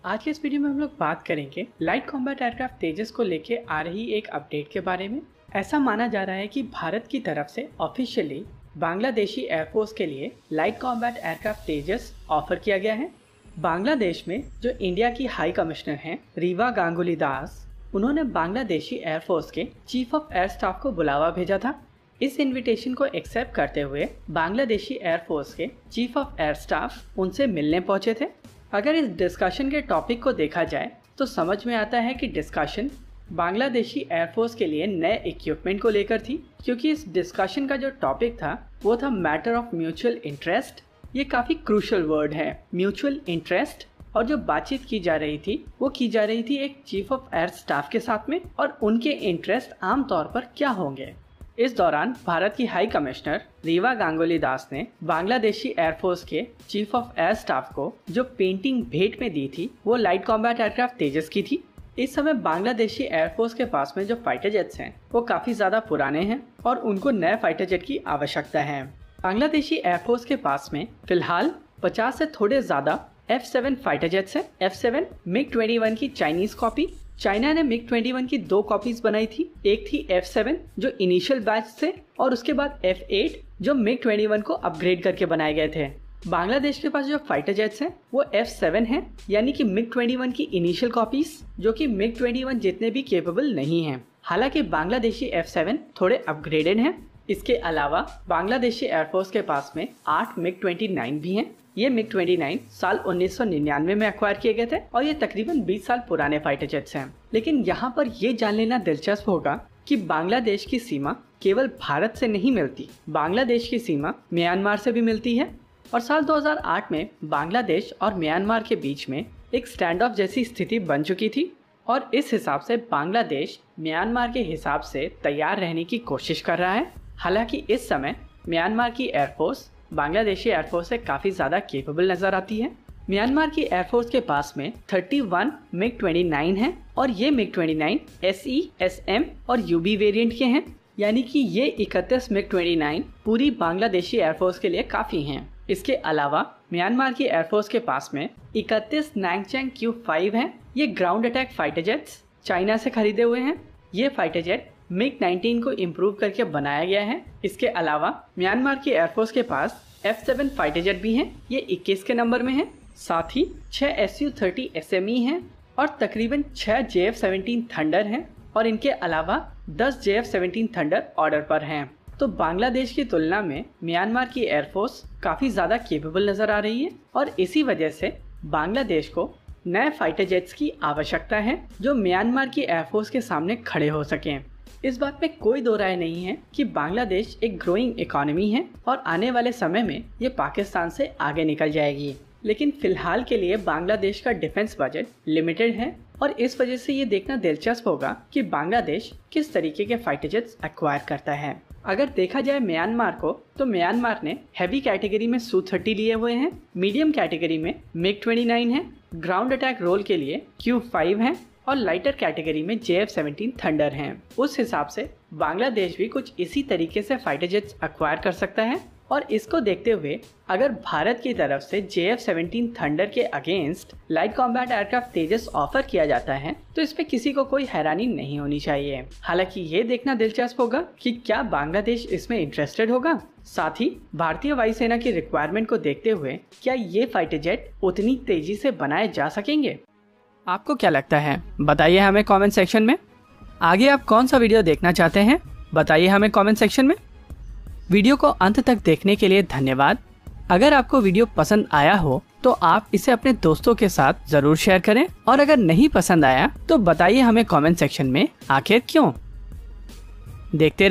आज के इस वीडियो में हम लोग बात करेंगे लाइट कॉम्बैट एयरक्राफ्ट तेजस को लेके आ रही एक अपडेट के बारे में। ऐसा माना जा रहा है कि भारत की तरफ से ऑफिशियली बांग्लादेशी एयरफोर्स के लिए लाइट कॉम्बैट एयरक्राफ्ट तेजस ऑफर किया गया है। बांग्लादेश में जो इंडिया की हाई कमिश्नर हैं रीवा गांगुली दास, उन्होंने बांग्लादेशी एयरफोर्स के चीफ ऑफ एयर स्टाफ को बुलावा भेजा था। इस इनविटेशन को एक्सेप्ट करते हुए बांग्लादेशी एयरफोर्स के चीफ ऑफ एयर स्टाफ उनसे मिलने पहुंचे थे। अगर इस डिस्कशन के टॉपिक को देखा जाए तो समझ में आता है कि डिस्कशन बांग्लादेशी एयरफोर्स के लिए नए इक्विपमेंट को लेकर थी, क्योंकि इस डिस्कशन का जो टॉपिक था वो था मैटर ऑफ म्यूचुअल इंटरेस्ट। ये काफ़ी क्रूशल वर्ड है, म्यूचुअल इंटरेस्ट। और जो बातचीत की जा रही थी वो की जा रही थी एक चीफ ऑफ एयर स्टाफ के साथ में, और उनके इंटरेस्ट आमतौर पर क्या होंगे। इस दौरान भारत की हाई कमिश्नर रीवा गांगुली दास ने बांग्लादेशी एयरफोर्स के चीफ ऑफ एयर स्टाफ को जो पेंटिंग भेंट में दी थी वो लाइट कॉम्बैट एयरक्राफ्ट तेजस की थी। इस समय बांग्लादेशी एयरफोर्स के पास में जो फाइटर जेट्स हैं वो काफ़ी ज़्यादा पुराने हैं और उनको नए फाइटर जेट की आवश्यकता है। बांग्लादेशी एयरफोर्स के पास में फिलहाल 50 से थोड़े ज़्यादा F7 फाइटर जेट्स हैं। F7 MiG-21 की चाइनीज़ कॉपी। चाइना ने MiG-21 की 2 कॉपीज बनाई थी। एक थी F7 जो इनिशियल बैच से, और उसके बाद F8 जो MiG-21 को अपग्रेड करके बनाए गए थे। बांग्लादेश के पास जो फाइटर जेट्स हैं वो F7 हैं, यानी कि MiG-21 की इनिशियल कॉपीज, जो कि MiG-21 जितने भी केपेबल नहीं हैं। हालांकि बांग्लादेशी F7 थोड़े अपग्रेडेड हैं। इसके अलावा बांग्लादेशी एयरफोर्स के पास में 8 MiG-29 भी हैं। ये MiG-29 साल 1999 में एक्वायर किए गए थे और ये तकरीबन 20 साल पुराने फाइटर जेट्स हैं। लेकिन यहाँ पर ये जान लेना दिलचस्प होगा कि बांग्लादेश की सीमा केवल भारत से नहीं मिलती, बांग्लादेश की सीमा म्यांमार से भी मिलती है। और साल 2008 में बांग्लादेश और म्यांमार के बीच में एक स्टैंड ऑफ जैसी स्थिति बन चुकी थी, और इस हिसाब से बांग्लादेश म्यांमार के हिसाब से तैयार रहने की कोशिश कर रहा है। हालांकि इस समय म्यांमार की एयरफोर्स बांग्लादेशी एयरफोर्स से काफ़ी ज़्यादा केपेबल नज़र आती है। म्यांमार की एयरफोर्स के पास में 31 MiG-29 हैं, और ये MiG-29 SE, SM और UB वेरिएंट के हैं, यानी कि ये 31 MiG-29 पूरी बांग्लादेशी एयरफोर्स के लिए काफ़ी हैं। इसके अलावा म्यांमार की एयरफोर्स के पास में 31 नांगचैंग Q5 हैं। ये ground attack fighter jets China से खरीदे हुए हैं। ये फाइटर जेट MiG-19 को इम्प्रूव करके बनाया गया है। इसके अलावा म्यांमार की एयरफोर्स के पास F7 फाइटर जेट भी हैं। ये 21 के नंबर में हैं। साथ ही 6 Su-30 SME हैं और तकरीबन 6 JF-17 थंडर हैं, और इनके अलावा 10 JF-17 थंडर ऑर्डर पर हैं। तो बांग्लादेश की तुलना में म्यांमार की एयरफोर्स काफ़ी ज़्यादा केपेबल नज़र आ रही है, और इसी वजह से बांग्लादेश को नए फाइटर जेट्स की आवश्यकता है जो म्यांमार की एयरफोर्स के सामने खड़े हो सकें। इस बात में कोई दो राय नहीं है कि बांग्लादेश एक ग्रोइंग इकोनॉमी है और आने वाले समय में ये पाकिस्तान से आगे निकल जाएगी। लेकिन फिलहाल के लिए बांग्लादेश का डिफेंस बजट लिमिटेड है, और इस वजह से ये देखना दिलचस्प होगा कि बांग्लादेश किस तरीके के फाइटर जेट्स एक्वायर करता है। अगर देखा जाए म्यांमार को, तो म्यांमार ने हैवी कैटेगरी में Su-30 लिए हुए हैं, मीडियम कैटेगरी में MiG-29 है, ग्राउंड अटैक रोल के लिए Q5 है, और लाइटर कैटेगरी में JF-17 थंडर हैं। उस हिसाब से बांग्लादेश भी कुछ इसी तरीके से फाइटर जेट्स एक्वायर कर सकता है। और इसको देखते हुए अगर भारत की तरफ से JF-17 थंडर के अगेंस्ट लाइट कॉम्बैट एयरक्राफ्ट तेजस ऑफर किया जाता है तो इसमें किसी को कोई हैरानी नहीं होनी चाहिए। हालांकि ये देखना दिलचस्प होगा कि क्या बांग्लादेश इसमें इंटरेस्टेड होगा। साथ ही भारतीय वायुसेना की रिक्वायरमेंट को देखते हुए क्या ये फाइटर जेट उतनी तेजी से बनाए जा सकेंगे। आपको क्या लगता है, बताइए हमें कमेंट सेक्शन में। आगे आप कौन सा वीडियो देखना चाहते हैं बताइए हमें कमेंट सेक्शन में। वीडियो को अंत तक देखने के लिए धन्यवाद। अगर आपको वीडियो पसंद आया हो तो आप इसे अपने दोस्तों के साथ जरूर शेयर करें, और अगर नहीं पसंद आया तो बताइए हमें कमेंट सेक्शन में आखिर क्यों। देखते